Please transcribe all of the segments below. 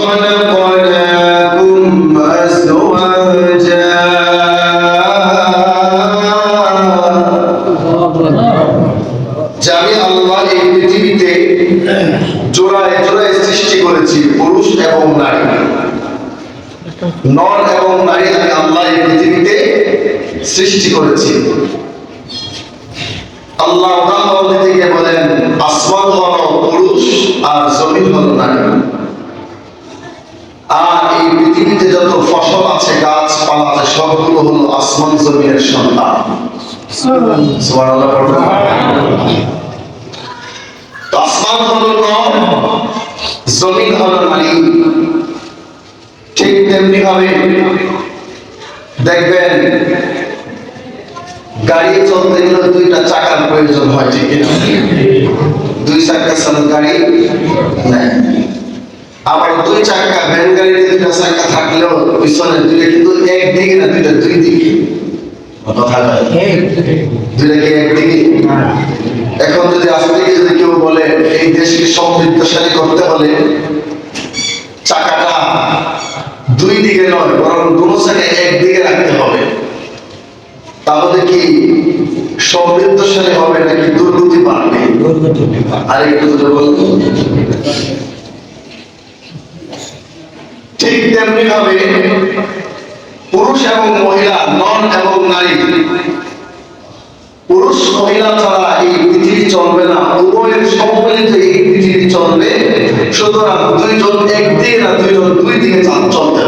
خلقناكم أزواجا যে আমি আল্লাহ এই পৃথিবীতে জোড়ায় জোড়ায় সৃষ্টি করেছি পুরুষ এবং নারী, নর এবং নারী আমি আল্লাহ এই পৃথিবীতে সৃষ্টি করেছি। আল্লাহ উদাহরণ দিতে গিয়ে বলেন আসমান হলো পুরুষ আর জমিন হলো নারী। আর এই পৃথিবীতে যত ফসল আছে, গাছপালা আছে, সবগুলো হলো আসমান জমিনের সন্তান। সুবহানাল্লাহ। আসমান হলো নর, জমিন হলো নারী। ঠিক তেমনি ভাবে দেখবেন গাড়ি চলতে গেলে দুইটা চাকার প্রয়োজন হয়, ঠিক না? দুই চাকা চালানো গাড়ি নাই। আবার দুই চাকা ভ্যান গাড়িতে দুইটা চাকা থাকলেও পিছনে দুইটা কিন্তু একদিকে না, দুইটা দুই দিকে। কথা বলে দুইটা কি একদিকে? এখন যদি আজ থেকে যদি কেউ বলে এই দেশকে সমৃদ্ধশালী করতে হলে চাকাটা দুই দিকে নয় বরং দুটো চাকা একদিকে রাখতে হবে, তাহলে কি সমৃদ্ধশালী হবে নাকি দুর্গতি বাড়বে? আর একটু যদি বলতো। ঠিক তেমনি ভাবে পুরুষ এবং মহিলা, নর এবং নারী, পুরুষ মহিলা ছাড়া এই পৃথিবী চলবে না, উভয়ের সম্মিলিত এই পৃথিবী চলবে। সুতরাং দুইজন একদিকে না, দুইজন দুই দিকে চলতে হবে,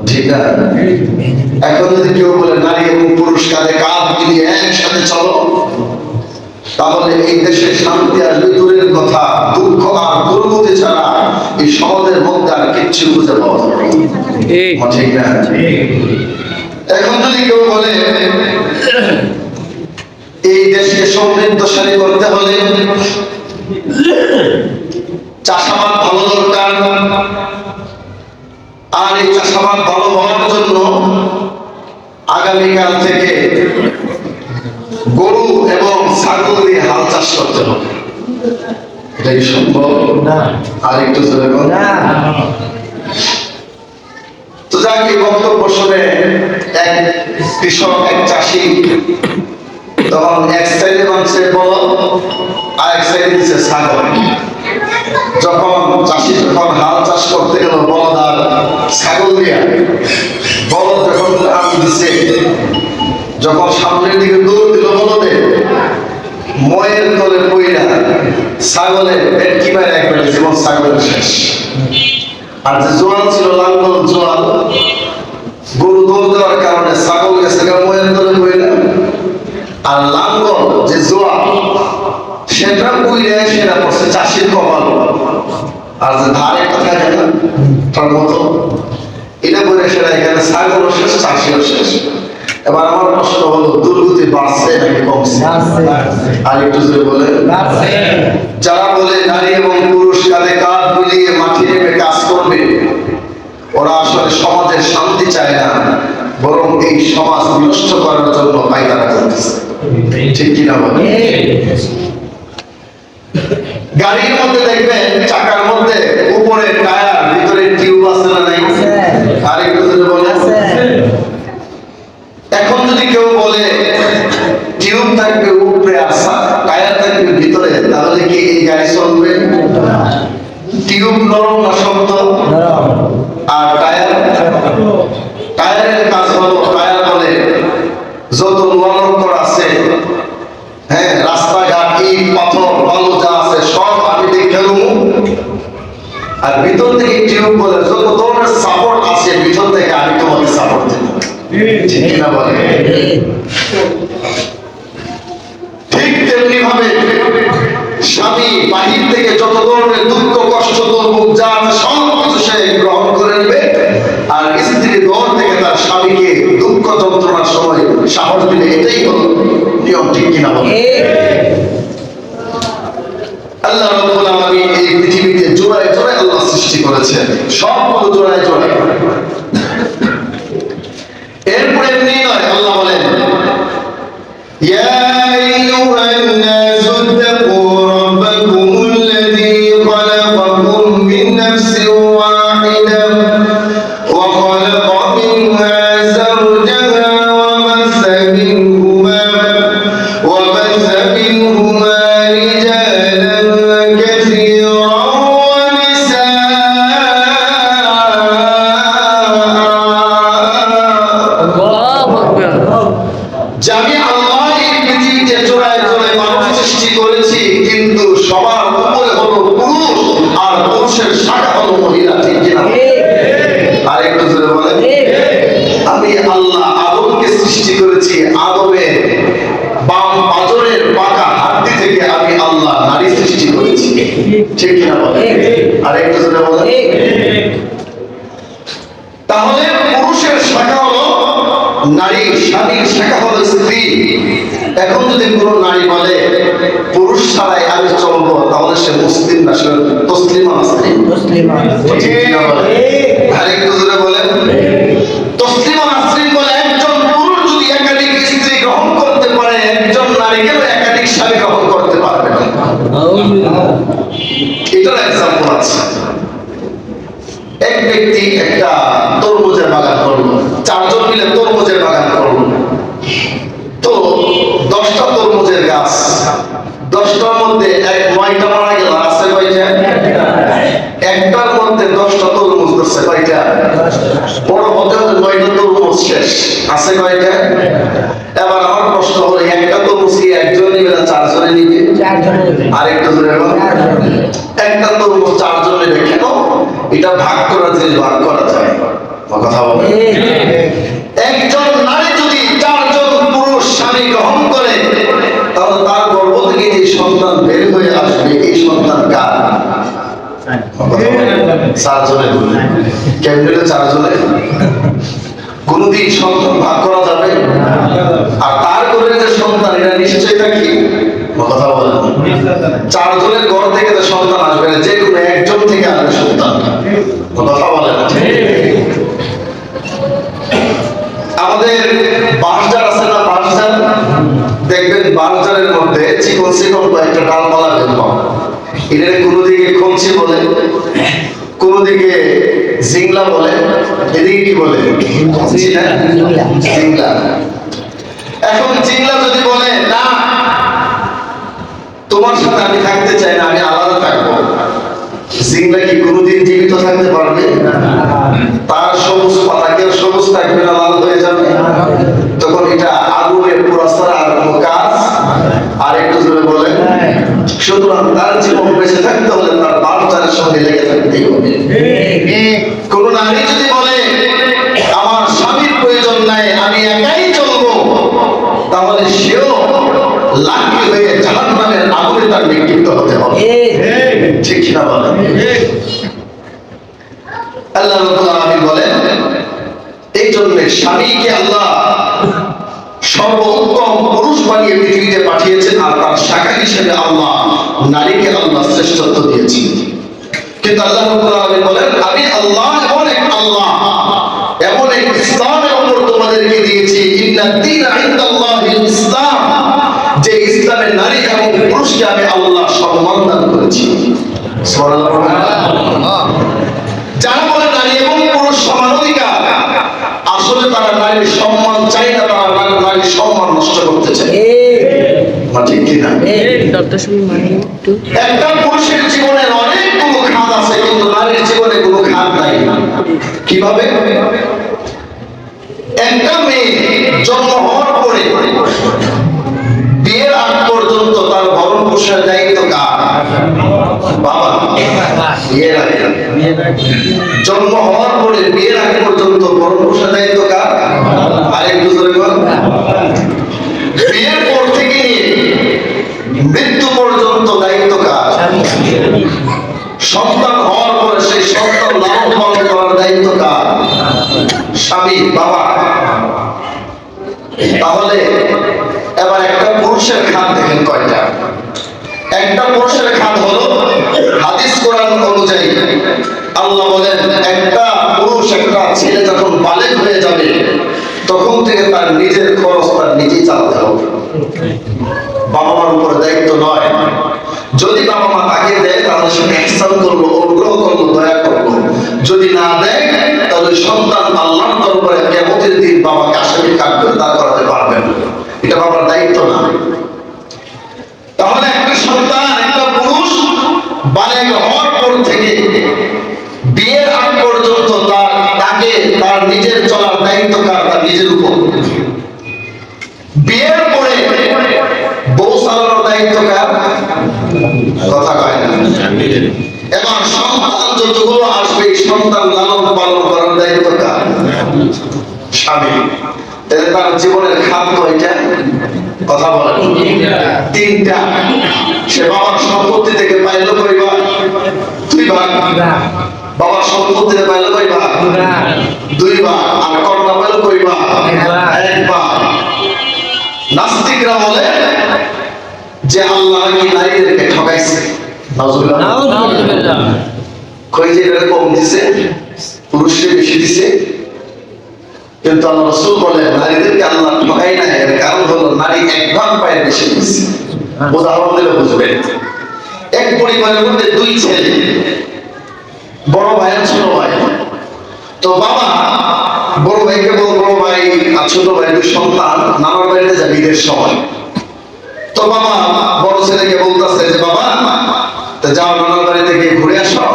ঠিক আছে? এখন যদি কেউ বলে নারী এবং পুরুষ কাঁধে কাঁধ মিলিয়ে একসাথে চলো, তাহলে এই দেশে শান্তি আসবে দূরের কথা, দুঃখ আর দুর্গতি ছাড়া এই সমাজের মধ্যে আর কিচ্ছু খুঁজে পাওয়া যাবে না, ঠিক না? এখন যদি কেউ বলে এই দেশকে সমৃদ্ধশালী করতে হলে চাষাবাদ ভালো দরকার, আর এই চাষাবাদ ভালো হওয়ার জন্য আগামীকাল থেকে গরু এবং ছাগল দিয়ে হাল চাষ করতে হবে, এটা কি সম্ভব? আর একটু জোরে বল। তো যাক, এই বক্তব্য শুনে এক কৃষক, এক চাষি তখন এক সাইডে মানছে বলদ, আর এক সাইডে দিচ্ছে ছাগল। যখন চাষি যখন হাল চাষ করতে গেল বলদ আর ছাগল দিয়া, বলদ যখন টান দিছে, যখন সামনের দিকে দৌড় দিল বলদে, ময়ের তলে পইরা ছাগলের পেটকি মারে একবারে জীবন ছাগলের শেষ। আর যে জোয়াল ছিল, লাঙ্গল জোয়াল, গরু দৌড় দেওয়ার কারণে ছাগল গেছে ময়ের তলে পইরা, আর লাঙ্গল যে জোয়াল সেটা পইরা সেটা পড়ছে চাষির কপাল। আর যে ধারে কথা গেল তার মতো এটা পরে সেটা এখানে ছাগলও শেষ, চাষিও শেষ। এবার আমার প্রশ্ন হলো, দুর্গতি বাড়ছে নাকি কমছে? আর একটু জোরে বলে। যারা বলে নারী এবং পুরুষ কাঁধে কাঁধ মিলিয়ে মাঠে নেমে কাজ করবে, ওরা আসলে সমাজের শান্তি চায় না, বরং এই সমাজ বিনষ্ট করার জন্য পায়তারা করতেছে, ঠিক কিনা বলে? গাড়ির মধ্যে দেখবেন চাকার মধ্যে উপরে টায়ার, ভিতরে টিউব আছে না নাই? আর একটু জোরে বলে। এখন যদি কেউ বলে টিউব থাকবে উপরে আর টায়ার থাকবে ভিতরে, তাহলে কি এই গাড়ি চলবে? টিউব নরম না শক্ত? আর টায়ারের কাজ হলো, টায়ার বলে যত ললকর আছে, হ্যাঁ, রাস্তাঘাট, ইট পাথর বালু যা আছে সব আমি দেখে নেবো। আর ভিতর থেকে টিউব বলে যত ধরনের সাপোর্ট আছে ভিতর থেকে আমি তোমাকে সাপোর্ট দেবো, ঠিক কিনা বলে? ঠিক তেমনি ভাবে স্বামী বাহির থেকে যত ধরনের দুঃখ কষ্ট দুর্ভোগ যা আছে সব কিছু সে গ্রহণ করে নেবে, আর স্ত্রী ঘর থেকে তার স্বামীকে দুঃখ যন্ত্রণার সময় সাহস দিলে, এটাই হলো নিয়ম, ঠিক কিনা বলে? আল্লাহ রাব্বুল আলামিন এই পৃথিবীতে জোড়ায় জোড়ায় আল্লাহ সৃষ্টি করেছেন, সবগুলো জোড়ায় জোড়ায়। এরপরে এমনি নয়, আল্লাহ বলেন ইয়া আইয়ুহান নাসু তাকু রাব্বাকুমুল্লাযী খালাকাকুম মিন নাফসিন স্বামীর শাখা হলো স্ত্রী। এখন যদি কোনো নারী বলে পুরুষ ছাড়াই আমি চলবো, তাহলে সে মুসলিম না, সে তসলিমা নাসরিন। আরেকটু জোরে বলেন। তসলিমা নাসরিন বলে একজন পুরুষ যদি একাধিক স্ত্রী গ্রহণ করতে পারে, একজন নারী কেন একাধিক স্বামী গ্রহণ করতে পারবে না? এটার এক্সাম্পল আছে। এক ব্যক্তি একটা তরমুজের বাগান করলো, 4 জন মিলে তরমুজের বাগান করলো। তো 10টা তরমুজের গাছ, 10টার মধ্যে 9টা মারা গেল, আছে কয়টা? একটার মধ্যে 10টা তরমুজ ধরছে, কয়টা? বড় হতে হতে 9টা তরমুজ শেষ, আছে কয়টা? এবার আমার প্রশ্ন হলো, একটা তরমুজ কি একজন নিবে না 4 জনে নিবে? আরেকটু ধরে একটা তরমুজ 4 জন নিবে কেন? এটা ভাগ করা জিনিস ভাগ করা যায়। কথা বলে একজন নারী যদি 4 জন পুরুষ স্বামী গ্রহণ করে, তাহলে তার গর্ভ থেকে যে সন্তান বের হয়ে আসবে, এই সন্তান কার? 4 জনের। কেমন 4 জনের? কোনদিন সন্তান ভাগ করা যাবে? আর তার ঘরের যে সন্তান, এটা নিশ্চয়ই কি? কথা বলেন। 4 জনের ঘর থেকে তো সন্তান আসবে না, যে কোনো একজন থেকে আসবে সন্তান। কথা বলেন। আমাদের বাঁশঝাড় আছে না, বাঁশঝাড় দেখবেন, বাঁশঝাড়ের মধ্যে চিকন চিকন কয়েকটা ডালপালা বের হয়। এটা কোনদিকে খঞ্চি বলে, কোনদিকে জিংলা বলে, এদিকে কি বলে? জিংলা। এখন জিংলা যদি বলে না, তোমার সাথে আমি থাকতে চাই না, আমি আলাদা থাকবো, জিংলা কি কোনদিন জীবিত থাকতে পারবে? তার সবুজ পাতা কেউ সবুজ থাকবে না, লাল হয়ে যাবে। তখন এটা আগুনে পোড়া ছাড়া আর কোনো কাজ। আর একটু জোরে বলে। সুতরাং তার জীবন বেঁচে থাকতে হলে তার বাচ্চার সঙ্গে লেগে থাকতেই হবে। কোন নারী যদি বলে আমার স্বামীর প্রয়োজন নাই, আমি একাই চলবো, তাহলে সেও লাঠি হয়ে জাহান্নামের আগুনে তার নিক্ষিপ্ত হতে হবে। ঠিক না বলেন? আল্লাহ রাব্বুল আলামিন বলেন, এই জন্য স্বামীকে আল্লাহ সর্বোত্তম পুরুষ বানিয়ে পৃথিবীতে পাঠিয়েছেন, আর তার শাখা হিসেবে আল্লাহ নারীকে আল্লাহ শ্রেষ্ঠত্ব দিয়েছেন। কিন্তু আল্লাহ রাব্বুল আলামিন বলেন, আমি আল্লাহ এমন এক আল্লাহ, এমন এক ইসলামের উপর তোমাদেরকে দিয়েছি, ইন্নাদ-দীনা ইনদাল্লাহিল ইসলাম, যে ইসলামের নারী এবং পুরুষকে আমি আল্লাহ সম্মান দান করেছি। সুবহানাল্লাহ। যারা বলে নারী এবং পুরুষ সমান অধিকার, আসলে তারা নারীর সম্মান চায় না, তারা নারীর সম্মান নষ্ট করতে চায়। ঠিক কিনা? একটা পুরুষের জীবনে অনেকগুলো খাত আছে, কিন্তু নারীর জীবনে কোনো খাত নাই। কিভাবে? একটা মেয়ে জন্ম হওয়ার পরে বিয়ের আগ পর্যন্ত তার ভরণ পোষণের দায়িত্ব কার? বাবা। বিয়ের আগে, জন্ম হওয়ার পরে বিয়ের আগে পর্যন্ত ভরণ পোষণের দায়িত্ব কার? আরেকটু জোরে বল। বিয়ের পর থেকে নিয়ে মৃত্যু পর্যন্ত দায়িত্ব কার? সন্তান হওয়ার পরে সেই সন্তান লালন পালন করার দায়িত্ব কার? স্বামী, বাবা। তাহলে এবার একটা পুরুষের খাত দেখেন কয়টা? একটা পুরুষের খাত হলো হাদিস কোরআন অনুযায়ী আল্লাহ বলেন, একটা পুরুষ, একটা ছেলে যখন বালেগ হয়ে যাবে, তখন থেকে তার নিজের খরচ তার নিজেই চালাতে হবে। বাবা মার উপরে দায়িত্ব নয়। যদি বাবা মা তাকে দেয়, তাহলে সে ইহসান করলো, অনুগ্রহ করলো, দয়া করলো। যদি না দেয়, তাহলে সন্তান আল্লাহর দরবারে কিয়ামতের দিন বাবাকে আসামি কাঠ করে দাঁড় করাতে পারবেন। এটা বাবার দায়িত্ব না। তাহলে একটা সন্তান, একটা পুরুষ বালেগ হওয়ার পর থেকে বিয়ের আগ পর্যন্ত তাকে তার নিজের চলার দায়িত্ব কার? তার নিজের উপর। বিয়ের পরে বউ চালানোর দায়িত্ব কার? কথা কয় না। এবার সন্তান যতগুলো আসবে, সন্তান লালন পালন করার দায়িত্ব কার? স্বামী। তাহলে তার জীবনের খাত কয়টা? কথা বলেন। 3টা। সে বাবার সম্পত্তি থেকে পাইলো পরিবার, 2 ভাগ। বাবা সম্পত্তিতে পাইলো কয় ভাগ? 2 ভাগ। আর কন্যা পাইলো কয় ভাগ? 1 ভাগ। নাস্তিকরা বলে যে আল্লাহ নাকি নারীদেরকে ঠকাইছে। নাউজুবিল্লাহ। কই যে এটা কম দিছে, পুরুষে বেশি দিছে। কিন্তু আল্লাহ রাসূল বলেন নারীদেরকে আল্লাহ ঠকাই না, এর কারণ হলো নারী 1 ভাগ পায় বেশি দিছে। উদাহরণ দিলে বুঝবেন। এক পরিবারের মধ্যে 2 ছেলে, বড় ভাই আর ছোট ভাই। তো বাবা বড় ভাইকে বল, বড় ভাই আর ছোট ভাই 2 সন্তান নানার বাড়িতে যাবে ঈদের সময়। তো বাবা বড় ছেলেকে বলতেছে যে বাবা তো যাও নানার বাড়িতে গিয়ে ঘুরে আসো,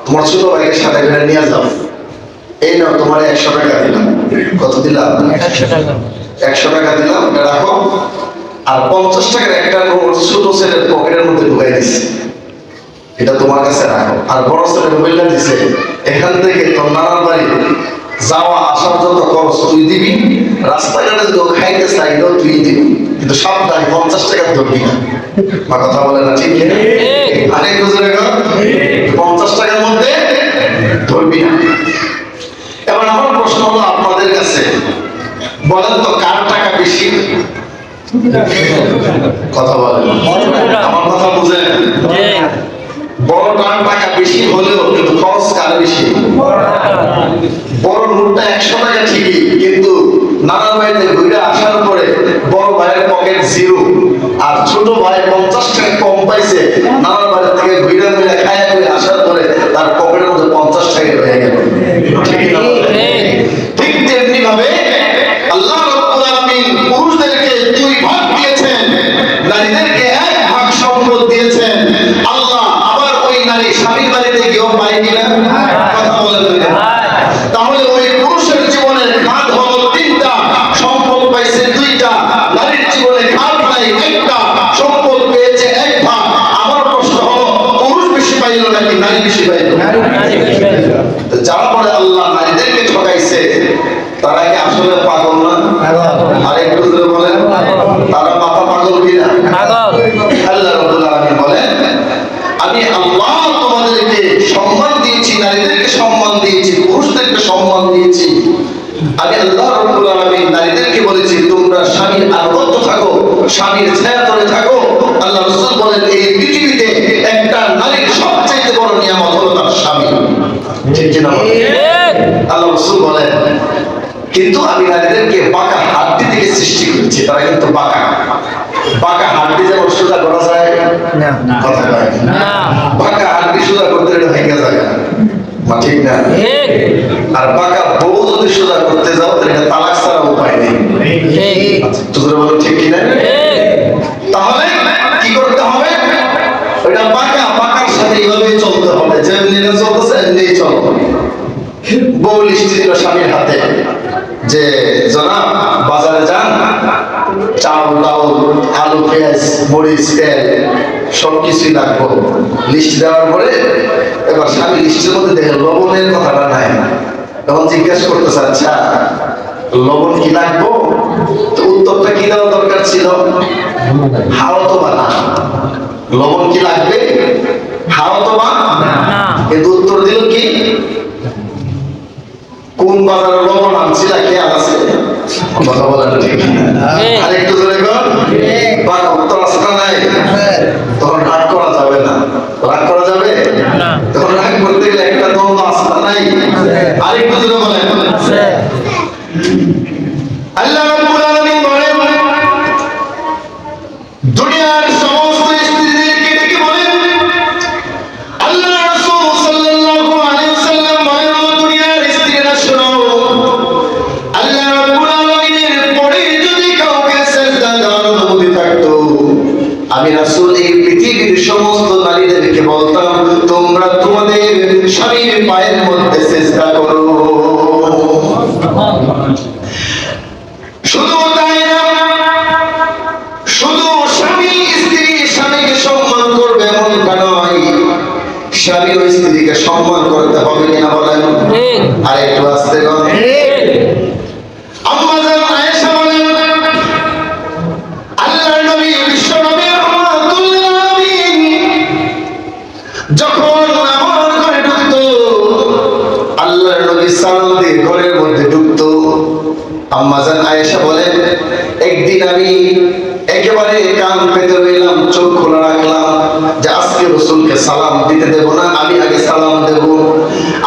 তোমার ছোট ভাইকে সাথে করে নিয়ে যাও। এই নাও তোমার 100 টাকা দিলাম। কত দিলাম? 100 টাকা। 100 টাকা দিলাম, এটা রাখো। আর 50 টাকার একটা নোট ছোট ছেলের পকেটের মধ্যে ঢুকাই দিছে, এটা তোমার কাছে রাখো। আর বড় ছেলে মোবাইলটা দিছে, এখান থেকে তোর নানার বাড়ি যাওয়া আসার যত খরচ তুই দিবি, রাস্তাঘাটে যদি খাইতে চাইলেও তুই দিবি, কিন্তু সাবধানে 50 টাকা ধরবি না। মা কথা বলে না ঠিক? আরেক বুঝলে 50 টাকার মধ্যে ধরবি না। এবার আমার প্রশ্ন হলো আপনাদের কাছে, বলেন তো কার টাকা বেশি? কথা বলেন, আমার কথা বুঝেন? বড়টার টাকা বেশি হলেও কিন্তু খরচ কার বেশি? বড় নোটটা 100 টাকা ঠিকই, কিন্তু নানার বাড়িতে ঘুরে আসার পরে বড় ভাইয়ের পকেট 0 আর ছোট ভাই 50 টাকা কম পাইছে। নানার বাড়ি থেকে ঘুরে ঘুরে খায়া ঘুরে আসার পরে তার পকেটের মধ্যে 50 টাকা রয়ে গেল। ঠিক তেমনি ভাবে আল্লাহ রাব্বুল আলামিন পুরুষদেরকে 2 ভাগ দিয়েছেন, নারীদেরকে 1 ভাগ সম্পদ দিয়েছেন। আল্লাহ আবার ওই নারী স্বামীর বাড়িতে গিয়েও পায় কিনা? কথা বলেন না। তাহলে ওই পুরুষের জীবনের খাত হলো 3টা, সম্পদ পাইছে 2টা। নারীর জীবনে খাত নাই 1টা, সম্পদ পেয়েছে 1 ভাগ। আমার প্রশ্ন হলো পুরুষ বেশি পাইল নাকি নারী বেশি পাইল? যারা পরে আল্লাহ নারীদেরকে ঠকাইছে তারা কি আসলে পাগল না? আরেকটু জোরে বলেন, তারা মাথা পাগল কিনা? আল্লাহ রাব্বুল আলামিন বলেন আমি আল্লাহ তোমাদেরকে সম্মান দিয়েছি, নারীদেরকে সম্মান দিয়েছি, পুরুষদেরকে সম্মান দিয়েছি। আমি আল্লাহ রাব্বুল আলামিন নারীদেরকে বলেছি তোমরা স্বামীর আনুগত্য থাকো, স্বামীর ছায়াতলে থাকো। আল্লাহ রাসূল বলেন এই পৃথিবীতে একটা নারীর সবচেয়ে বড় নিয়ামত হলো তার স্বামী। ঠিক কিনা? আল্লাহ রাসূল বলেন কিন্তু আমি নারীদেরকে বাঁকা হাড্ডি থেকে সৃষ্টি করেছি। তারা কিন্তু বাঁকা হাড্ডি যেমন সোজা করা যায় না, কথা কয় না, বাঁকা হাড্ডি সোজা করতে গেলে ভেঙে যায় না, ঠিক না? আর বাঁকা বউ যদি সোজা করতে যাও তাহলে তালাক ছাড়া উপায় নেই। তোদের বলো ঠিক কিনা? তাহলে কি করতে হবে? ওইটা বাঁকার সাথে এইভাবেই চলতে হবে, যেমনি এটা চলতেছে এমনি চলবে। বউ লিস্ট দিল স্বামীর হাতে যে জনাব বাজারে যান, চাউল ডাউল আলু পেঁয়াজ মরিচ তেল সবকিছুই লাগবো। লিস্ট দেওয়ার পরে এবার স্বামী লিস্টের মধ্যে দেখে লবণের কথাটা নাই। তখন জিজ্ঞাসা করতেছে আচ্ছা লবণ কি লাগবো? তো উত্তরটা কি দেওয়া দরকার ছিল? হাও তো বা না। লবণ কি লাগবে? হাও তো বা না। কিন্তু উত্তর দিল কি? কোন বাজারে লবণ আনছিল খেয়াল আছে? কথা বলেন ঠিক? আরেকটু জোরে কর। বা উত্তর আছে না নাই? তখন রাগ করা যাবে না। রাগ করা যাবে না। তখন রাগ করতে গেলে একটা দ্বন্দ্ব আছে না নাই? আরেকটু জোরে বলেন। আল্লাহ রাব্বুল আলামিন বলেন দুনিয়ার সমস্ত স্ত্রীদেরকে ডেকে বলেন আল্লাহ রাসূল সাল্লাল্লাহু আলাইহি ওয়াসাল্লাম বলেন দুনিয়ার স্ত্রীরা শোনো, আল্লাহ রাব্বুল আলামিনের পরে যদি কাউকে সিজদা দেওয়ার অনুমতি থাকতো আমি রাসূল এই পৃথিবীর সমস্ত নারীদেরকে বলতাম তোমরা তোমাদের স্বামীর পায়ের মধ্যে সিজদা করো। শুধু তাই না, শুধু স্বামী স্ত্রী স্বামীকে সম্মান করবে এমনটা নয়, স্বামী ও স্ত্রীকে সম্মান করতে হবে কিনা বলেন? আর একটু আস্তে বলেন। আম্মা জান আয়েশা বলেন আল্লাহর নবী বিশ্ব নবী রাহমাতুল্লিল আলামিন যখন আম্মা জান আয়েশা বলেন, একদিন আমি একেবারে কান পেতে রইলাম, চোখ খোলা রাখলাম যে আজকে রাসূলকে সালাম দিতে দেব না, আমি আগে সালাম দেব।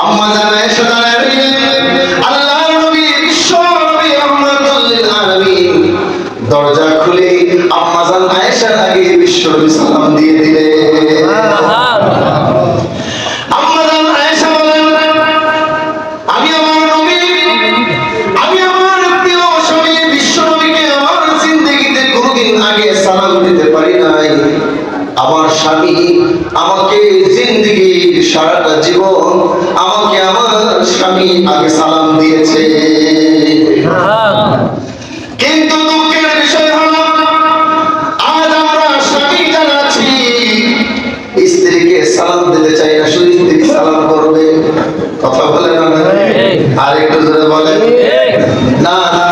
আম্মা জান আয়েশা দাঁড়ায় রইলেন, আল্লাহর নবী বিশ্ব নবী রাহমাতুল লিল আলামিন দরজা খুলে আম্মা জান আয়েশার আগে বিশ্ব নবী সালাম দিয়ে দিলেন। আম্মা জান আয়েশা বলেন, আমি আমার নবী, আমি আমার প্রিয় স্বামী বিশ্ব নবীকে আমার জিন্দেগিতে কোনোদিন আগে সালাম দিতে পারি নাই। আমার স্বামী আমাকে জিন্দেগির সারাটা জীবন আমাকে আমার স্বামী আগে সালাম দিয়েছে। কিন্তু দুঃখের বিষয় হলো আজ আমরা স্বামী যারা আছি স্ত্রীকে সালাম দিতে চাই না, শুধু স্ত্রীকে সালাম করবে। কথা বলে না? আর একটু জোরে বলেন। না না,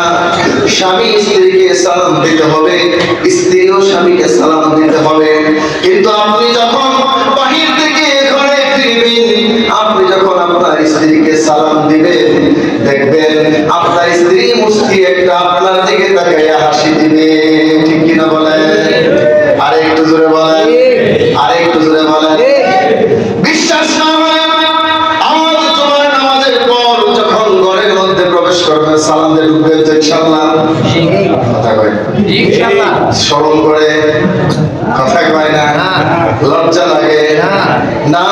স্বামী স্ত্রীকে সালাম দিতে হবে, স্ত্রীও স্বামীকে সালাম দিতে হবে। কিন্তু আপনি যখন বাহির থেকে ঘরে ফিরবেন, আপনি যখন আপনার স্ত্রীকে সালাম দিবেন, দেখবেন আপনার স্ত্রী মুস্কি একটা আপনার দিকে তাকাইয়া হাসি দিবে। ঠিক কিনা বলেন? আর একটু জোরে বলেন, আর একটু জোরে বলেন। বিশ্বাস না হয় আজ তোমার নামাজের পর যখন ঘরের মধ্যে প্রবেশ করবে, সালাম দিয়ে ঢুকবে তো ইনশাআল্লাহ। কথা কয় ইনশাআল্লাহ। শরম করে কথা কয় না, লজ্জা লাগে না। না,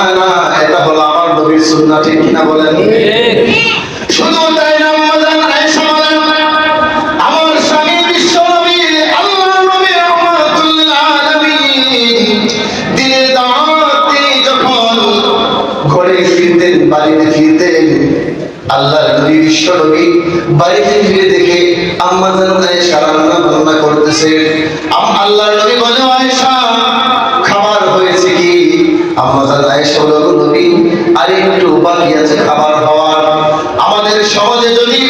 এটা হলো আমার নবীর সুন্নাহ। ঠিক কিনা বলেন? শুধু তাই না, আম্মা জান আয়েশা বলেন, আমার স্বামী বিশ্ব নবী আল্লাহর নবী রাহমাতুল লিল আলামিন দিনের দাওয়াতে যখন ঘরে ফিরতেন, বাড়িতে ফিরতেন, আল্লাহর নবী বিশ্ব নবী বাড়িতে ফিরে দেখে আম্মা জান আয়েশা রান্না বান্না করতেছে। আল্লাহর নবী বলে, আয়েশা খাবার হয়েছে কি? আম্মা জান আয়েশা বলে, নবী আর একটু বাকি আছে খাবার হওয়ার। আমাদের সমাজে যদি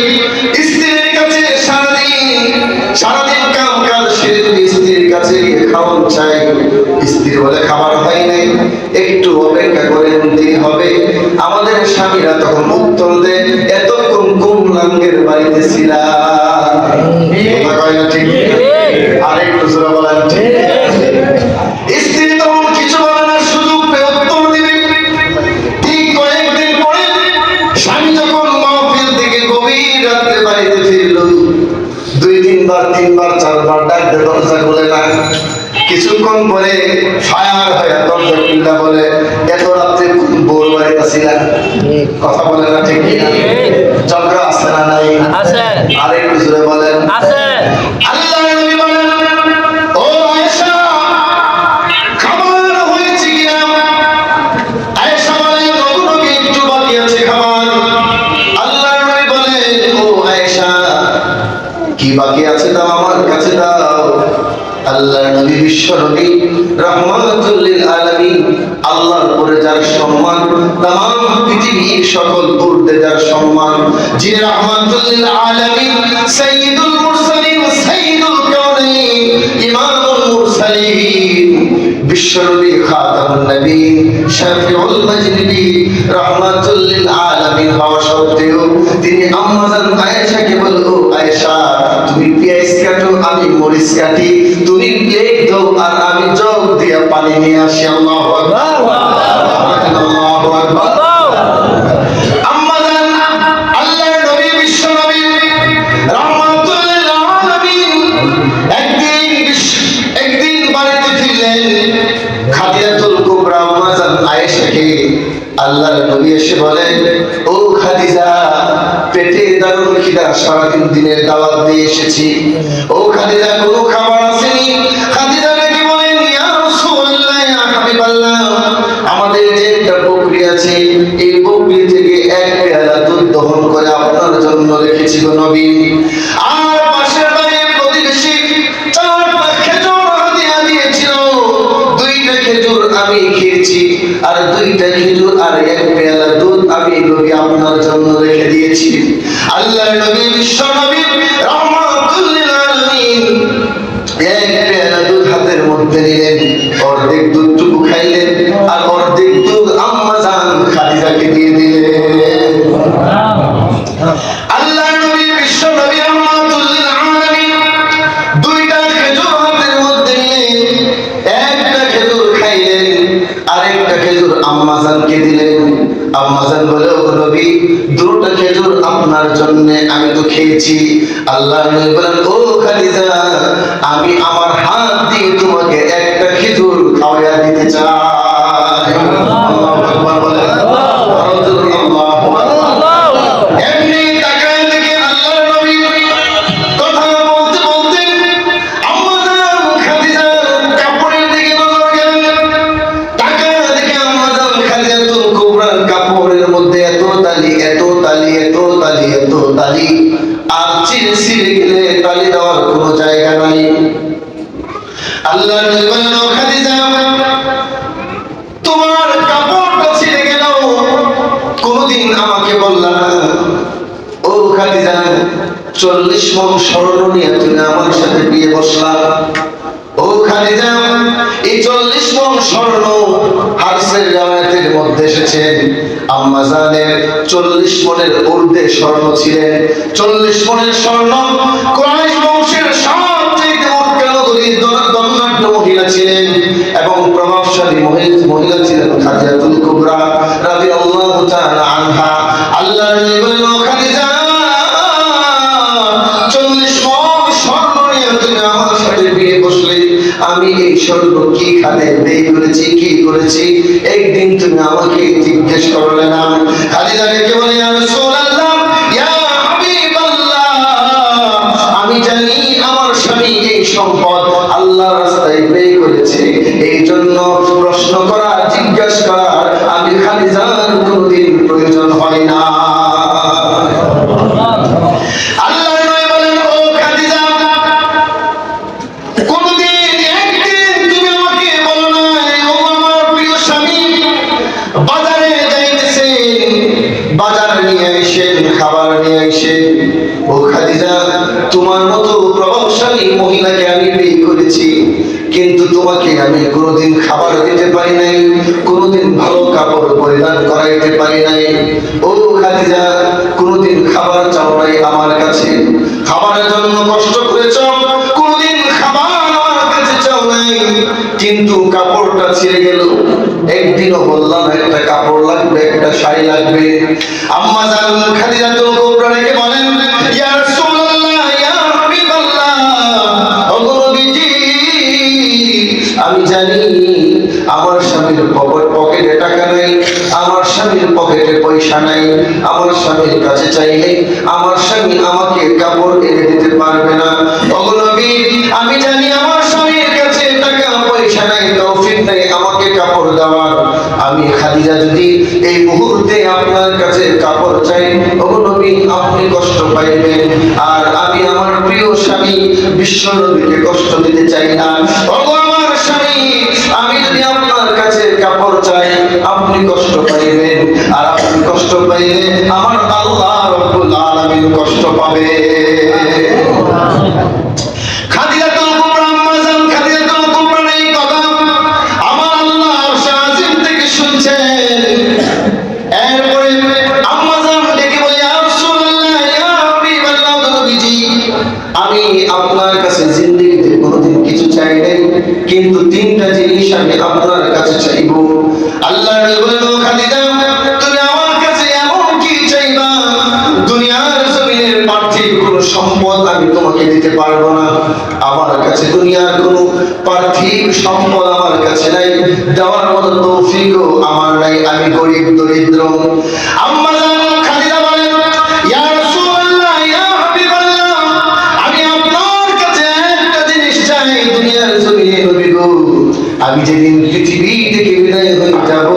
স্ত্রীর কাছে সারাদিন কাম কাজ সেরে যদি স্ত্রীর কাছে গিয়ে খাওয়ান চাই, স্ত্রী বলে খাবার হয় নাই, একটু অপেক্ষা করে দিতে হবে। আমাদের স্বামীরা তখন উত্তর দেয়, এতক্ষণ কোন লাঙ্গের বাড়িতে ছিলাম। ঠিক? আর একটু জোরে বলেন। ঠিক? স্ত্রী তখন কিছু বলে না, সুযোগ পেয়ে উত্তর দিবে। ঠিক কয়েকদিন পরে স্বামী যখন মাহফিল থেকে গভীর রাত্রে বাড়িতে ফিরল, 2-3 বার 3 বার 4 বার ডাকতে দরজা খুলে না। কিছুক্ষণ পরে ফায়ার হয়ে দরজা খুললা বলে, এত রাত্রে বউর বাড়িতে ছিলাম। কথা বলে না? ঠিক কিনা? ঝগড়া আছে না নাই? আছে। আর একটু জোরে বলেন। আছে। আল্লাহর নবী বলেন, ও আয়েশা খাবার হয়েছে কিনা? আয়েশা বলেন, ও নবী একটু বাকি আছে খাবার। আল্লাহর নবী বলেন, ও আয়েশা কি বাকি আছে দাও, আমার কাছে দাও। আল্লাহর নবী বিশ্ব নবী রাহমাতুল লিল আলামিন, আল্লাহর উপরে যার সম্মান, तमाम পৃথিবীর সকল উর্দে যার সম্মান, যিনি রাহমাতুল লিল আলামিন, সাইয়্যিদুল মুরসালিন, সাইয়্যিদুল কাউনাইন, ইমামুল মুরসালিন, বিশ্ব নবী খাতামুন নবীন, শাফিউল মাজলিবিন, রাহমাতুল লিল আলামিন হওয়া সত্ত্বেও তিনি আম্মা জান আয়েশাকে বলল, আয়েশা তুমি পেঁয়াজ কাটো, আমি মরিচ কাটি, তুমি প্লেট দাও আর আমি জগ দিয়ে পানি নিয়ে আসি। আল্লাহু আকবার, আল্লাহু আকবার। আম্মা জান আল্লাহর নবী বিশ্ব নবী রাহমাতুল লিল আলামিন একদিন বাড়িতে ফিরলেন। খাদিজাতুল কুবরা আম্মা জান আয়েশাকে আল্লাহর নবী এসে বলেন, ও খাদিজা পেটে দারুণ খিদা, সারাদিন দিনের দাওয়াত দিয়ে এসেছি। ও খাদিজা কোনো খাবার আসেনি? খাদিজা নাকি বলেন, ইয়া রাসূলুল্লাহ, ইয়া হাবিবাল্লাহ, আমাদের যে একটা বকরি আছে, এই বকরি থেকে 1 পেয়ালা দুধ দহন করে আপনার জন্য রেখেছি গো নবী। আর পাশের বাড়ির প্রতিবেশী 4টা খেজুর হাদিয়া দিয়েছিল, 2টা খেজুর আমি খেয়েছি, আর 2টা খেজুর আর 1 পেয়ালা দুধ আমি নবী আপনার জন্য রেখে দিয়েছি। আল্লাহর নবী বিশ্ব নবী রাহমাতুল লিল আলামিন 1 পেয়ালা দুধ হাতের মধ্যে নিলেন, অর্ধেক দুধটুকু খাইলেন আর অর্ধেক দুধ আম্মা জান খাদিজাকে দিয়ে দিলেন। আল্লাহর নবী বিশ্ব নবী রাহমাতুল নবী দুটো খেজুর আপনার জন্য আমি তো খেয়েছি। আল্লাহ নবী বলেন, ও খাদিজা, আমি আমার হাত দিয়ে তোমাকে একটা খেজুর খাওয়াইয়া দিতে চাই। আল্লাহু আকবার বলেন, আল্লাহু আকবার। এমনি তাকায় দেখে আল্লাহর নবী কথা বলতে বলতে আম্মা জান খাদিজা কাপড়ের দিকে নজর গেলেন। তাকায় দেখে আম্মা জান খাদিজাতুল কুবরার কাপড়ের মধ্যে এত তালি, এত তালি, এত তালি, এত তালি, আর ছিঁড়ে ছিঁড়ে গেলে তালি দেওয়ার কোনো জায়গা নাই। আল্লাহর নবী বলেন, ও খাদিজা, তোমার কাপড়টা ছিঁড়ে গেল, কোনদিন আমাকে বললা না। ও খাদিজা, 40 মণ স্বর্ণ নিয়ে তুমি আমার সাথে বিয়ে বসলা। ও খাদিজা, এই 40 মণ স্বর্ণ হাদিসের riwayতের মধ্যে এসেছে আম্মা জানের 40 মণের ঊর্ধ্বে স্বর্ণ ছিলেন। 40 মণের স্বর্ণ কুরাইশ বংশের সবচেয়ে উৎকালী ধনাঢ্য মহিলা ছিলেন এবং প্রভাবশালী মহিলা ছিলেন খাদিজাতুল কুবরা রাদিয়াল্লাহু তাআলা আনহা। আল্লাহর নবী বলেন, ও খাদিজা, 40 মণ স্বর্ণ নিয়ে তুমি আমার সাথে বিয়ে বসলে, আমি এই স্বর্ণ কি খাতে ব্যয় করেছি, কি করেছি, একদিন তুমি আমাকে জিজ্ঞেস করলে না। খাদিজাকে কে বলে, ইয়া রাসূলুল্লাহ, ইয়া হাবিবাল্লাহ, আমি জানি আমার স্বামী এই সম্পদ আল্লাহর রাস্তায় ব্যয় করেছে, এই জন্য প্রশ্ন করা, জিজ্ঞাসা করার আমি খাদিজার কোনোদিন প্রয়োজন হয় না। আল্লাহর নবী বলেন, ও খাদিজা, কোনদিন একদিন তুমি আমাকে বলো না, ও আমার প্রিয় স্বামী বাজারে যাইতেছেন, বাজার নিয়ে আসেন, খাবার নিয়ে আসেন। ও খাদিজা, তোমার মতো প্রভাবশালী মহিলাকে আমি বিয়ে করেছি, কিন্তু তোমাকে আমি কোনোদিন খাবার দিতে পারি নাই, কোনোদিন ভালো কাপড় পরিধান করাইতে পারি নাই। ও খাদিজা, কোনোদিন খাবার চাও নাই আমার কাছে, খাবারের জন্য কষ্ট করেছ, কোনোদিন খাবার আমার কাছে চাও নাই, কিন্তু কাপড়টা ছিঁড়ে গেল, একদিনও বললাম একটা কাপড় লাগবে, একটা শাড়ি লাগবে। আম্মা জান খাদিজাতুল কুবরা রেখে বলেন, ইয়া রাসূলুল্লাহ, ইয়া হাবিবাল্লাহ, ওগো নবীজি, আমি জানি আমার স্বামীর পকেটে টাকা নাই, আমার স্বামীর পকেটে পয়সা নাই, আমার স্বামীর কাছে চাইলে আমার স্বামী আমাকে কাপড় এনে দিতে পারবে না। ওগো নবী, আমি জানি আমার স্বামীর কাছে টাকা পয়সা নাই, তৌফিক নাই আমাকে কাপড় দেওয়ার। আমি খাদিজা যদি এই মুহূর্তে আপনার কাছে কাপড় চাই, ওগো নবী, আপনি কষ্ট পাইবেন, আর আমি আমার প্রিয় স্বামী বিশ্ব নবীকে কষ্ট দিতে চাই না। ওগো আমার স্বামী, আমি যদি আপনার কাছে কাপড় চাই, আপনি কষ্ট পাইবেন, আর আপনি কষ্ট পাইলে আমার আল্লাহ রাব্বুল আলামিন কষ্ট পাবে। খাদিজাতুল কুবরা, আম্মা জান খাদিজাতুল কুবরা এই কথা আমার আল্লাহ আরশে আজিম থেকে শুনছেন। এরপরে আম্মা জান ডেকে বলে, ইয়া রাসূলুল্লাহ, ইয়া হাবিবাল্লাহ, নবীজি, আমি আপনার কাছে জিন্দেগিতে কোনোদিন কিছু চাই নাই, কিন্তু 3টা জিনিস আমি আপনার কাছে চাইবো। আল্লাহর নবী বলেন, ও খাদিজা, তুমি আমার কাছে এমন কি চাইবা, দুনিয়ার জমিনের পার্থিব কোনো সম্পদ আমি তোমাকে দিতে পারবো না। আমার কাছে দুনিয়ার কোনো পার্থিব সম্পদ আমার কাছে নাই, দেওয়ার মতো তৌফিকও আমার নাই, আমি গরিব দরিদ্র। আম্মা জান খাদিজা বলেন, ইয়া রাসূলুল্লাহ, ইয়া হাবিবাল্লাহ, আমি আপনার কাছে একটা জিনিস চাই দুনিয়ার জমিনে নবী গো, আমি যেদিন পৃথিবী থেকে বিদায় হয়ে যাব,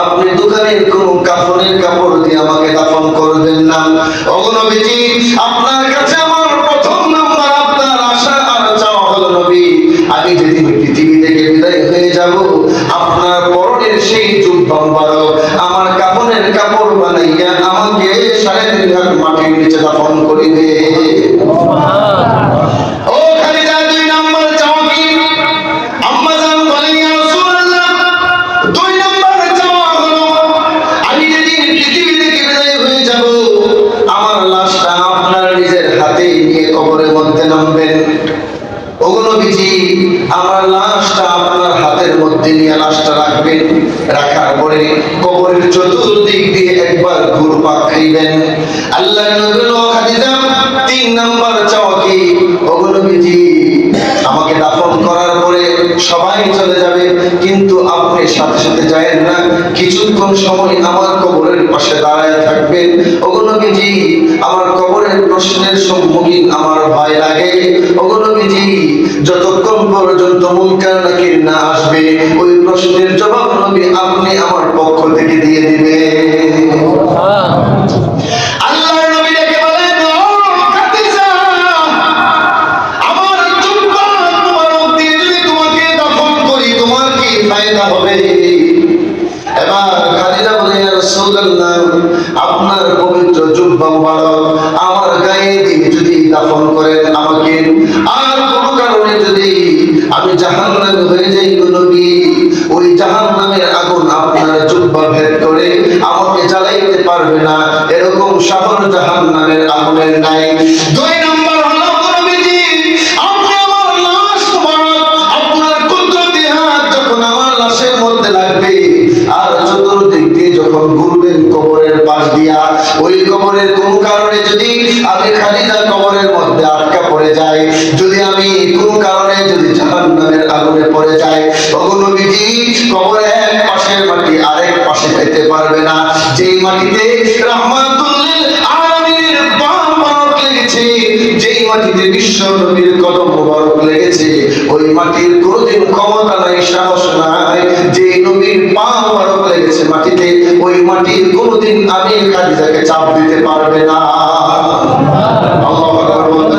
আপনি দোকানের কোন কাফনের কাপড় দিয়ে আমাকে দাফন করবেন না। ওগো নবীজি, আপনার কাছে আমার প্রথম নাম্বার আপনার আশা আর চাওয়া হলো, নবী, আমি যেদিন পৃথিবী থেকে বিদায় হয়ে যাব, আপনার পরনের সেই জুব্বা মুবারক আমার কাফনের কাপড় বানাইয়া আমাকে 3.5 হাত মাটির নিচে দাফন করিবে। ও খাদিজা, 2 নাম্বার চাওয়া কি? আম্মা জান বলেন, ইয়া রাসূলুল্লাহ, 2 নাম্বার চাওয়া হলো, আমি যেদিন পৃথিবী থেকে বিদায় হয়ে যাব, আমার লাশটা আপনার নিজের হাতে নিয়ে কবরের মধ্যে নামবেন। ওগো নবীজি, আমার লাশটা আপনার হাতের মধ্যে নিয়ে লাশটা রাখবেন, রাখার পরে কবরের চতুর্দিক দিয়ে একবার যতক্ষণ সময় আমার কবরের পাশে দাঁড়ায় থাকবেন, ওগো নবীজি আমার কবরের প্রশ্নের সম্মুখীন আমার ভয় লাগে। ওগো নবীজি যতক্ষণ পর্যন্ত মুনকার নাকির না আসবে, ওই প্রশ্নের জবাব নবী আপনি আমার পক্ষ থেকে দিয়ে দিবেন। আল্লাহর নবী ডেকে বলেন, ও খাদিজা, আমার জুব্বা মুবারক দিয়ে যদি তোমাকে দাফন করি তোমার কি ফায়দা হবে? এবার খাদিজা বলে, ইয়া রাসূলুল্লাহ, আপনার পবিত্র জুব্বা মুবারক আমার গায়ে দিয়ে যদি দাফন করেন আমাকে, আর কোনো কারণে যদি আমি জাহান্নামে হয়ে যাই গো নবী, ওই জাহান্নামের আগুন আপনার জুব্বা ভেদ করে আমাকে জ্বালাইতে পারবে না, এরকম সাহস জাহান্নামের আগুনের নাই। দুই নম্বর হলো নবীজি, আপনি আমার লাশ মুবারক আপনার কুদরতি হাত যখন আমার লাশের মধ্যে লাগবে, আর চতুর্দিক দিয়ে যখন ঘুরবেন কবরের পাশ দিয়া, ওই কবরের কোন কারণে যদি আমি খালিদা কবরের মধ্যে আটকা পড়ে যাই, যদি আমি কোন কারণে যদি জাহান্নামের আগুনে পড়ে যাই, ওগো নবীজি কবরের এক পাশের মাটি আরেক পাশে পেতে পারবে না। যেই মাটিতে রাহমাতুল লিল আলামিনের পা মুবারক লেগেছে, যেই মাটিতে বিশ্ব নবীর কদম মুবারক লেগেছে, ওই মাটির কোনদিন ক্ষমতা নাই, সাহস নাই। যেই নবীর পা মুবারক লেগেছে মাটিতে, ওই মাটির কোনদিন আমি খাদিজাকে চাপ দিতে পারবে না। আল্লাহু আকবার বলতে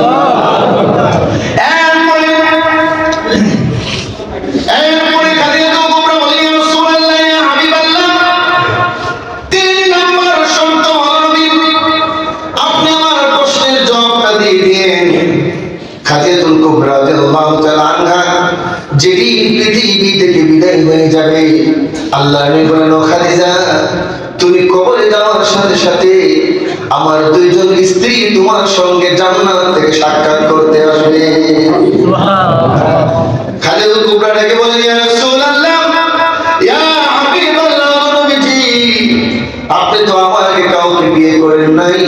খাদিজাতুল কুবরা রাদিয়াল্লাহু তাআলা আনহা যেই পৃথিবী থেকে বিদায় হয়ে যাবে, আল্লাহর নবী বলেন, ও খাদিজা, তুমি কবরে যাওয়ার সাথে সাথে আমার দুইজন স্ত্রী তোমার সঙ্গে জান্নাত থেকে সাক্ষাৎ করতে আসবে। সুবহানাল্লাহ। খাদিজাতুল কুবরা ডেকে বলেন, ইয়া রাসূলুল্লাহ, ইয়া হাবিবাল্লাহ, নবীজি আপনি তো আমাকে কাউকে বিয়ে করেন নাই,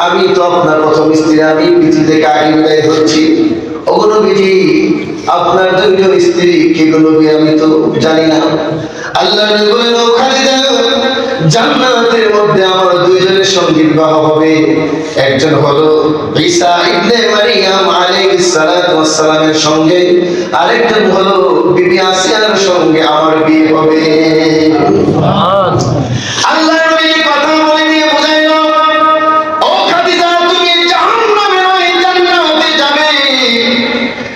আমি তো আপনার প্রথম স্ত্রী, আমি পৃথিবী থেকে আগে বিদায় হচ্ছি। ওগো নবীজি আপনার দুইজন স্ত্রী কে গো নবী, আমি তো জানি না। আল্লাহর নবী বলেন, ও খাদিজা, জান্নাতের মধ্যে আমার দুইজনের সঙ্গে বিবাহ হবে। একজন হলো ঈসা ইবনে মারিয়াম আলাইহিস সালাতু ওয়াস সালামের সঙ্গে, আরেকজন হলো বিবি আসিয়ার সঙ্গে আমার বিয়ে হবে। আল্লাহর নবী কথা বলে দিয়ে বুঝাইল, ও খাদিজা তুমি জাহান্নামে নয় জান্নাতে যাবে।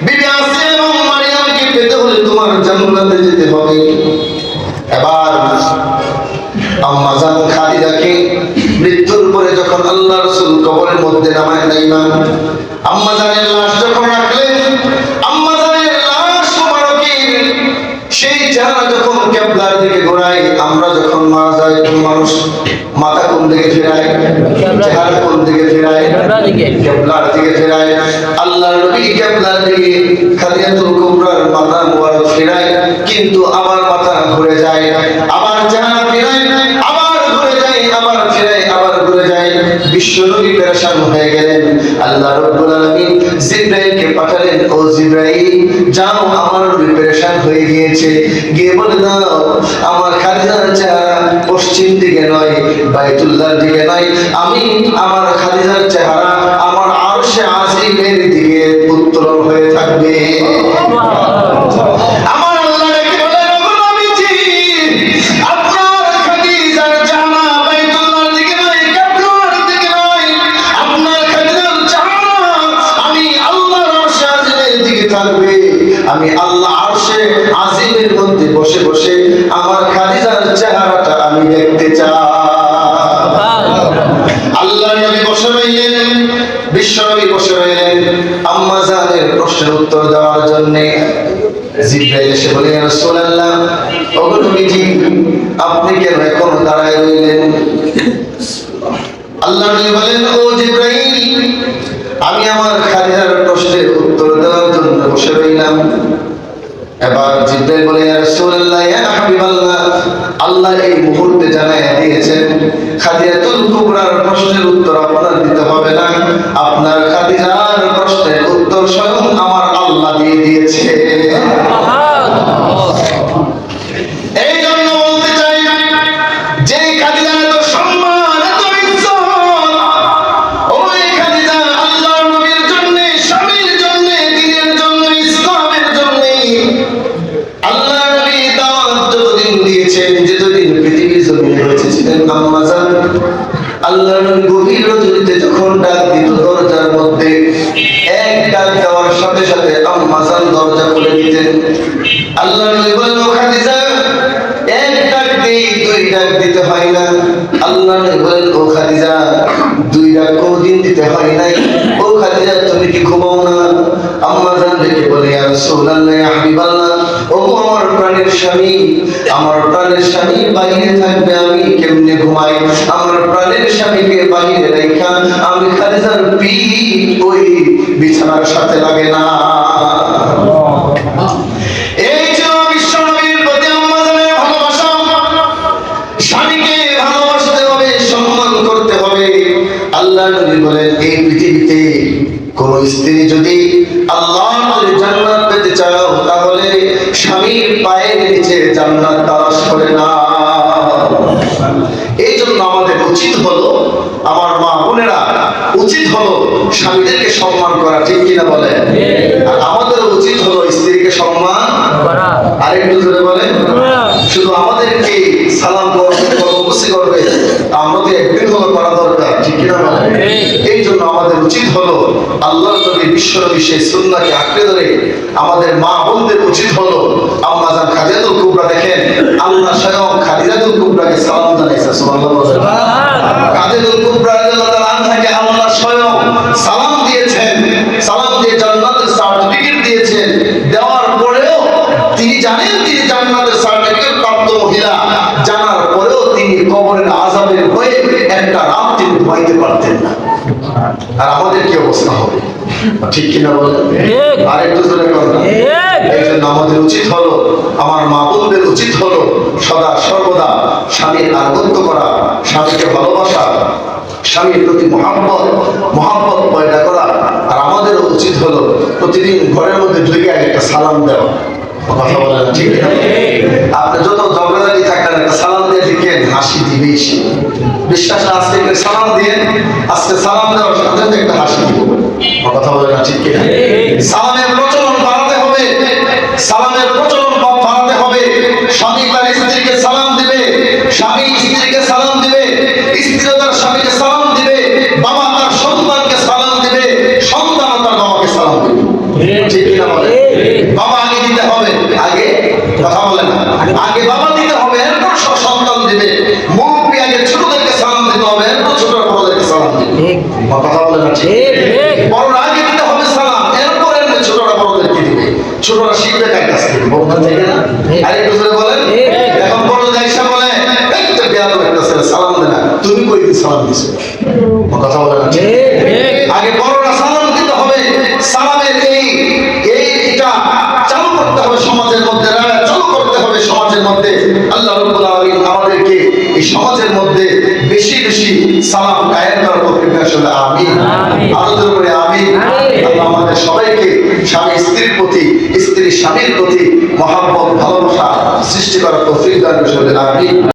বিবি আসিয়া এবং মারিয়ামকে পেতে হলে তোমার জান্নাতে যেতে হবে। এবার আম্মা জান খাদিজাকে মৃত্যুর পরে যখন আল্লাহ রাসূল কবরের মধ্যে নামায় দিলেন, আম্মা জানের লাশ যখন রাখলেন, আম্মা জানের লাশ মুবারকের সেই চেহারা যখন কিবলার দিকে ঘোরায়, আমরা যখন মারা যাই মানুষ মাথা কোন দিকে ফেরায়, চেহারা কোন দিকে ফেরায়, কিবলার দিকে ফেরায়। আল্লাহর নবী কিবলার দিকে খাদিজাতুল কুবরার মাথা মুবারক ফেরায়, কিন্তু আমার মাথা ঘুরে যায়, আবার চেহারা ফেরায়, আবার ঘুরে যায়, আবার ফেরায়, আবার ঘুরে যায়। বিশ্বনবী পেরেশান হয়ে গেলেন। আল্লাহ রাব্বুল আলামিন জিবরাইলকে পাঠালেন, ও জিবরাইল যাও, আমার নবী পেরেশান হয়ে গিয়েছে, গিয়ে বলে দাও আমার খাদিজার চেহারা পশ্চিম দিকে নয়, বাইতুল্লাহর দিকে নয়, আমি আমার খাদিজার চেহারা আমার আরশে আজিমের দিকে উত্তোলন হয়ে থাকবে। আমার আল্লাহ রেখে বলেন, ও নবীজি আপনার খাদিজার চেহারা বাইতুল্লাহর দিকে নয়, কিবলার দিকে নয়, আপনার খাদিজার চেহারা আমি আল্লাহর আরশে আজিমের দিকে থাকবে। আমি আল্লাহ আরশে আজিমের মধ্যে বসে বসে আমার খাদিজার চেহারাটা আমি দেখতে চাই। আল্লাহর নবী বসে রইলেন, বিশ্বনবী বসে রইলেন আম্মা জানের প্রশ্নের উত্তর দেওয়ার জন্য। জিবরাইল এসে বলে, ইয়া রাসূলুল্লাহ, ওগো নবীজি আপনি কেন এখনো দাঁড়ায় রইলেন? আল্লাহর নবী বলেন, ও জিবরাইল আমি আমার খাদিজার প্রশ্নের উত্তর দেওয়ার জন্য বসে রইলাম। এবার জিবরাইল বলে, ইয়া রাসূলুল্লাহ, ইয়া হাবিবাল্লাহ, আল্লাহ এই মুহূর্তে জানায় দিয়েছেন খাদিজাতুল কুবরার প্রশ্নের উত্তর আপনার দিতে হবে না, আপনার খাদিজার প্রশ্নের উত্তর স্বয়ং আমার আল্লাহ দিয়ে দিয়েছে। এই জন্য বলতে চাই আম্মা জান আল্লাহর নবী গভীর রজনীতে যখন ডাক দিত দরজার মধ্যে, এক ডাক দেওয়ার সাথে সাথে আম্মা জান দরজা খুলে দিতেন। আল্লাহর নবী বললেন, ও খাদিজা, এক ডাক দেই, দুই ডাক দিতে হয় না। আল্লাহর নবী বললেন, ও খাদিজা, দুই ডাক কোনদিন দিতে হয় নাই। ও খাদিজা, তুমি কি ঘুমাও না? আম্মা জান ডেকে বলে, ইয়া রাসূলুল্লাহ, ইয়া হাবিবাল্লাহ, ও আমার প্রাণের স্বামী, আমার প্রাণের স্বামী বাইরে থাকবে, আমি কেমনে ঘুমাই? আমার প্রাণের স্বামীকে বাইরে রেখা আমি খাদিজার পিঠ ওই বিছানার সাথে লাগে না। এই যে বিশ্বনবীর প্রতি আম্মা জানের ভালোবাসা, স্বামীকে ভালোবাসতে হবে, সম্মান করতে হবে। আল্লাহ নবী বলেন, এই পৃথিবীতে কোন স্ত্রী যদি আল্লাহর জান্নাত পেতে চাও, তাহলে স্বামীর পায়ের নিচে জান্নাত তালাশ করে না। এই জন্য আমাদের উচিত হলো, আমার মা বোনেরা, উচিত হলো স্বামীদেরকে সম্মান করা, ঠিক কিনা বলেন? আর আমাদের উচিত হলো স্ত্রীকে সম্মান করা। আরেকটু জোরে বলেন। শুধু আমাদেরকে সালাম করবে, কর্মসূচি করবে, আমরা তো একদিন হলো করা দরকার, ঠিক কিনা বলেন? এই জন্য আমাদের উচিত হলো আল্লাহর নবী বিশ্বনবী সেই সুন্নাহকে আঁকড়ে ধরে আমাদের মা বোনদের উচিত হলো, আম্মা জান খাদিজাতুল কুবরা দেখেন, আল্লাহ স্বয়ং খাদিজাতুল কুবরাকে সালাম জানাইছে। সুবহানাল্লাহ। খাদিজাতুল কুবরা রাদিয়াল্লাহু তাআলা আনহাকে আল্লাহ স্বয়ং সালাম দিয়েছেন, সালাম দিয়ে জান্নাতের সার্টিফিকেট দিয়েছেন। দেওয়ার পরেও তিনি জানেন তিনি জান্নাতের সার্টিফিকেট প্রাপ্ত মহিলা, জানার পরেও তিনি কবরের আযাবের ভয়ে একটা রাত তিনি ঘুমাইতে পারতেন না। আর আমাদের কি অবস্থা হবে, ঠিক কিনা বলেন? আরেকটু জোরে বলেন। এই জন্য আমাদের উচিত হলো, আমার মা বোনদের উচিত হলো সদা সর্বদা স্বামীর আনুগত্য করা, স্বামীকে ভালোবাসা, স্বামীর প্রতি মহাব্বত পয়দা করা। আর আমাদেরও উচিত হলো প্রতিদিন ঘরের মধ্যে ঢুকে একটা সালাম দেওয়া। কথা বলেন, ঠিক কিনা? আপনি যত ঝগড়াঝাটি থাকলেন, একটা সালাম দিয়ে দেখেন, হাসি দিবেই সে। বিশ্বাস না, আজকে সালাম দিয়ে, আজকে সালাম দেওয়ার সাথে সাথে একটা হাসি দিব। কথা বলে না, ঠিক কিনা? সালামের প্রচলন বাড়াতে হবে, সালামের প্রচলন বাড়াতে হবে। স্বামী তার স্ত্রীকে সালাম দিবে, স্বামী স্ত্রীকে সালাম দিবে, স্ত্রী তার স্বামীকে সালাম দিবে, বাবা তার সন্তানকে সালাম দিবে, সন্তান তার বাবাকে সালাম দিবে, ঠিক কিনা বলে? বাবা আগে দিতে হবে, আগে কথা বলে না, আগে বাবা দিতে হবে, এরপর সব সন্তান দিবে। মুরব্বী আগে ছোটদেরকে সালাম দিতে হবে, এরপর ছোট বড়দেরকে সালাম দিবে। কথা বলে না, ঠিক? বড়রা আগে দিতে হবে সালাম, এরপর ছোটরা বড়দেরকে দিবে। ছোটরা শিখবে কার কাছ থেকে? বড়দের থেকে না? আরেকটু জোরে বলেন। এখন বড়রা এসে বলে, একটা বেয়াদব একটা ছেলে সালাম দেয় না, তুমি কই দিয়ে সালাম দিছো? কথা বলে না, ঠিক? আগে বড়রা সালাম দিতে হবে। সালামের এইটা চালু করতে হবে সমাজের মধ্যে, চালু করতে হবে সমাজের মধ্যে। আল্লাহ রাব্বুল আলামিন আমাদেরকে এই সমাজের মধ্যে বেশি বেশি সালাম কায়েম করার তৌফিক দান করুন। আমিন। আরো করে আমিন। আল্লাহ আমাদের সবাইকে স্বামী স্ত্রীর প্রতি, স্ত্রী স্বামীর প্রতি মহব্বত, ভালোবাসা সৃষ্টি করার তৌফিক দান করুন। আমিন।